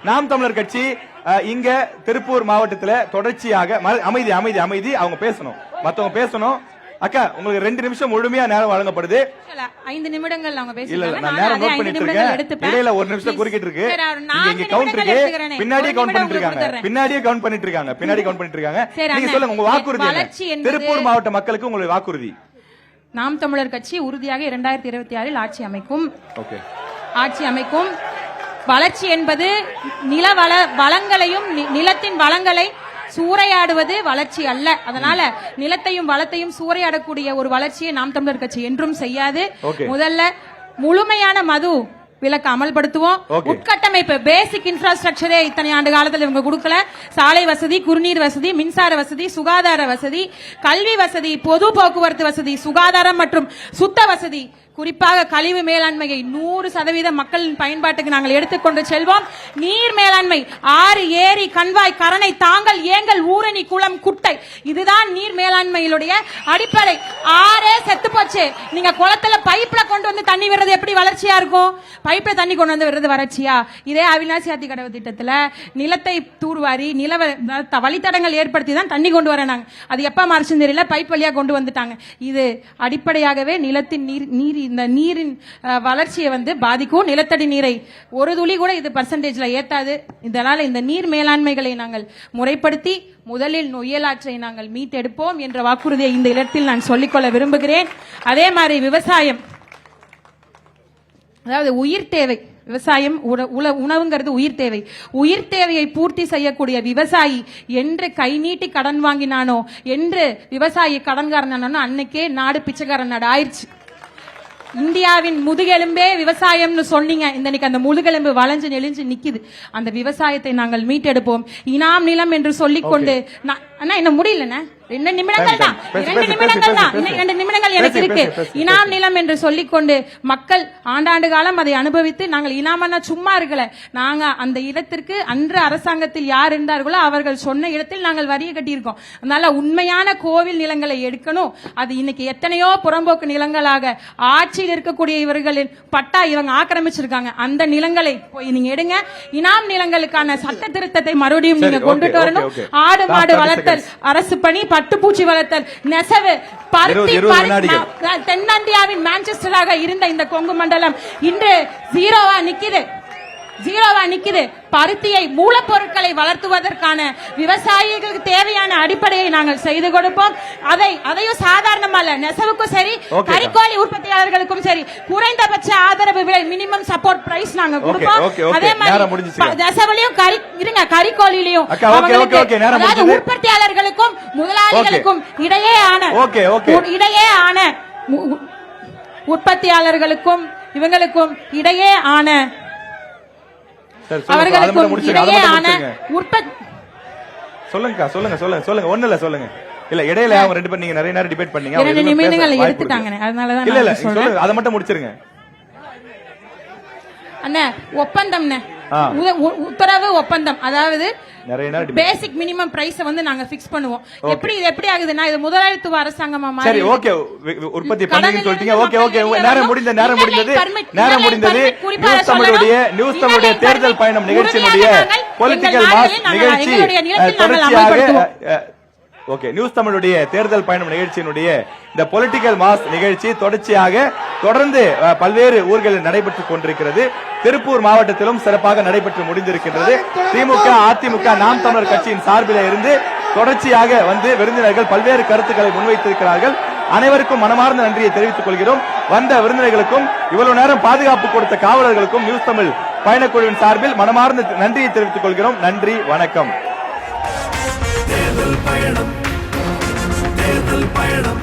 நாம் தமிழர் கட்சி இங்க திருப்பூர் மாவட்டத்துல தொடர்ச்சியாக அமைதி அமைதி அமைதி அவங்க பேசணும், மத்தவங்க பேசணும். அக்கா உங்களுக்கு 2 நிமிஷம் முழுமையா நேரம் வழங்கப்படுது. 5 நிமிடங்கள் அவங்க பேசுறாங்க. இல்ல நான் நேரம் நோட் பண்ணிட்டு இருக்கேன். இடையில 1 நிமிஷம் குறுக்கிட்டு இருக்கு. இங்க கவுண்ட் இருக்கு. பின்னாடியே கவுண்ட் பண்ணிட்டு இருக்காங்க. பின்னாடியே கவுண்ட் பண்ணிட்டு இருக்காங்க. பின்னாடி கவுண்ட் பண்ணிட்டு இருக்காங்க. நீங்க சொல்லுங்க உங்க வாக்குறுதி என்ன? திருப்பூர் மாவட்ட மக்களுக்கு உங்களுடைய வாக்குறுதி. நாம் தமிழர் கட்சி உறுதியாக 2026 ஆட்சி அமைக்கும். ஓகே. ஆட்சி அமைக்கும். வளர்ச்சி என்பது நில வளங்களையும் நிலத்தின் வளங்களை சூறையாடுவது வளர்ச்சி அல்ல. அதனால நிலத்தையும் வளத்தையும் சூறையாடக்கூடிய ஒரு வளர்ச்சியை நாம் தமிழர் கட்சி என்றும் செய்யாது. முதல்ல முழுமையான மது விலக்கு அமல்படுத்துவோம். உட்கட்டமைப்பு பேசிக் இன்ஃப்ராஸ்ட்ரக்சரே இத்தனை ஆண்டு காலத்தில் இவங்க கொடுக்கல. சாலை வசதி, குடிநீர் வசதி, மின்சார வசதி, சுகாதார வசதி, கல்வி வசதி, பொது போக்குவரத்து வசதி, சுகாதாரம் மற்றும் சுத்த வசதி, குறிப்பாக கழிவு மேலாண்மையை 100% மக்களின் பயன்பாட்டுக்கு நாங்கள் எடுத்துக்கொண்டு செல்வோம். நீர் மேலாண்மை, ஆறு, ஏரி, கண்வாய், கரணை, தாங்கல், ஏங்கல், ஊரணி, குளம், குட்டை, இதுதான் நீர் மேலாண்மையிலுடைய அடிப்படை. ஆறே செத்து போச்சு. நீங்க குளத்துல பைப்ல கொண்டு வந்து தண்ணி விடுறது எப்படி வளர்ச்சியா இருக்கும்? பைப்ல தண்ணி கொண்டு வந்து விடுறது வறட்சியா? இதே அவிநாசி ஆத்தி கடவு திட்டத்துல நிலத்தை தூர்வாரி நில வழித்தடங்கள் ஏற்படுத்தி தான் தண்ணி கொண்டு வராங்க. அது எப்ப மாறுச்சுன்னு தெரியல, பைப் வழியா கொண்டு வந்துட்டாங்க. இது அடிப்படையாகவே நிலத்தின் நீர் இந்த நீரின் வளர்ச்சியை பாதிக்கும். நிலத்தடி நீரை ஒரு துளி கூட இது பர்சன்டேஜ்ல ஏத்தாது. இதனால இந்த நீர் மேலாண்மைகளை நாங்கள் முறைப்படுத்தி முதலில் நொய்யலாற்றை நாங்கள் மீட்டெடுப்போம் என்ற வாக்குறுதியை இந்த இடத்தில் நான் சொல்லிக்கொள்ள விரும்புகிறேன். அதே மாதிரி விவசாயம், அதாவது உயிர் தேவை. விவசாயம் உணவுங்கிறது உயிர் தேவை. உயிர் தேவையை பூர்த்தி செய்யக்கூடிய விவசாயி என்று கை நீட்டி கடன் வாங்கினானோ, என்று விவசாயி கடன்காரனானோ அன்னைக்கே நாடு பிச்சைக்காரன் நாடு ஆயிடுச்சு. இந்தியாவின் முதுகெலும்பே விவசாயம்னு சொன்னீங்க. இன்னைக்கு அந்த முதுகெலும்பு வளைஞ்சு நெளிஞ்சு நிக்குது. அந்த விவசாயத்தை நாங்கள் மீட்டெடுப்போம். இனாம் நிலம் என்று சொல்லிக்கொண்டு என்ன முடியலண்ணா, 2 நிமிடங்கள் தான், 2 நிமிடங்கள் தான், 2 நிமிடங்கள் எனக்கு இருக்கு. இனாம் நிலம் என்று சொல்லிக்கொண்டு மக்கள் ஆண்டாண்டு காலம் அதை அனுபவித்து, நாங்கள் இனாமன்னா சும்மா இருக்கல, நாங்க அந்த இடத்திற்கு அன்று அரசாங்கத்தில் யார் இருந்தார்களோ அவர்கள் சொன்ன இடத்தில் நாங்கள் வரியை கட்டியிருக்கோம். அதனால உண்மையான கோவில் நிலங்களை எடுக்கணும். அது இன்னைக்கு எத்தனையோ புறம்போக்கு நிலங்களாக ஆட்சியில் இருக்கக்கூடிய இவர்களின் பட்டா இவங்க ஆக்கிரமிச்சிருக்காங்க. அந்த நிலங்களை போய் நீங்க எடுங்க. இனாம் நிலங்களுக்கான சட்ட திருத்தத்தை மறுபடியும் நீங்க கொண்டுட்டு வரணும். ஆடு மாடு வளர்த்தல், அரசு பணி, பட்டுப்பூச்சி வளர்த்தல், நெசவு, பருத்தி, தென்னிந்தியாவின் மான்செஸ்டராக இருந்த இந்த கொங்கு மண்டலம் இன்று ஜீரோவா நிக்குது. பருத்தியை, மூலப்பொருட்களை வளர்த்துவதற்கான விவசாயிகளுக்கு தேவையான அடிப்படையை நாங்கள் செய்து கொடுப்போம். அதையும் சாதாரணமா இல்ல, நெசவுக்கும் சரி, கறிக்கோழி உற்பத்தியாளர்களுக்கும் சரி குறைந்தபட்ச ஆதரவு விலை, மினிமம் சப்போர்ட் பிரைஸ் நாங்க கொடுப்போம். அதே மாதிரி நெசவுலையும் கறிக்கோழிலையும் உற்பத்தியாளர்களுக்கும் முதலாளிகளுக்கும் இடையேயான உற்பத்தியாளர்களுக்கும் இவங்களுக்கும் இடையேயான சொல்லுங்க ஒண்ணு இல்ல, சொல்லுங்க. இல்ல இடையில அவங்க 2 பேர் நீங்க நிறைய நேரம் டிபேட் பண்ணீங்க. 2 நிமிடங்கள் எடுத்துட்டாங்க. அதனாலதான் இல்ல சொல்லுங்க, அதை மட்டும் முடிச்சிருங்க. அண்ணா ஒப்பந்தம், உத்தரவு ஒப்பந்தம், அதாவது பேசிக் மினிமம் பிரைஸ் நாங்க பிக்ஸ் பண்ணுவோம். எப்படி ஆகுதுன்னா, இது முதலாளித்துவ அரசாங்கமா மாறி. சரி, ஓகே, உற்பத்தி பண்ணுங்க சொல்லிட்டீங்க. ஓகே, நேரம் முடிந்தது. நியூஸ் தமிழுடைய தேர்தல் பயணம் நிகழ்ச்சியினுடைய பொலிட்டிக்கல் மாஸ் நிகழ்ச்சி தொடர்ச்சியாக நியூஸ் தமிழுடைய தேர்தல் பயணம் நிகழ்ச்சியினுடைய இந்த பொலிட்டிக்கல் மாஸ் நிகழ்ச்சி தொடர்ந்து பல்வேறு ஊர்களில் நடைபெற்றுக் கொண்டிருக்கிறது. திருப்பூர் மாவட்டத்திலும் சிறப்பாக நடைபெற்று முடிந்திருக்கின்றது. திமுக, அதிமுக, நாம் தமிழர் கட்சியின் சார்பில் இருந்து தொடர்ச்சியாக விருந்தினர்கள் பல்வேறு கருத்துக்களை முன்வைத்திருக்கிறார்கள். அனைவருக்கும் மனமார்ந்த நன்றியை தெரிவித்துக் கொள்கிறோம். வந்த விருந்தினர்களுக்கும் இவ்வளவு நேரம் பாதுகாப்பு கொடுத்த காவலர்களுக்கும் நியூஸ் தமிழ் பயணக்குழுவின் சார்பில் மனமார்ந்த நன்றியை தெரிவித்துக் கொள்கிறோம். நன்றி, வணக்கம். தேர்தல் பயணம்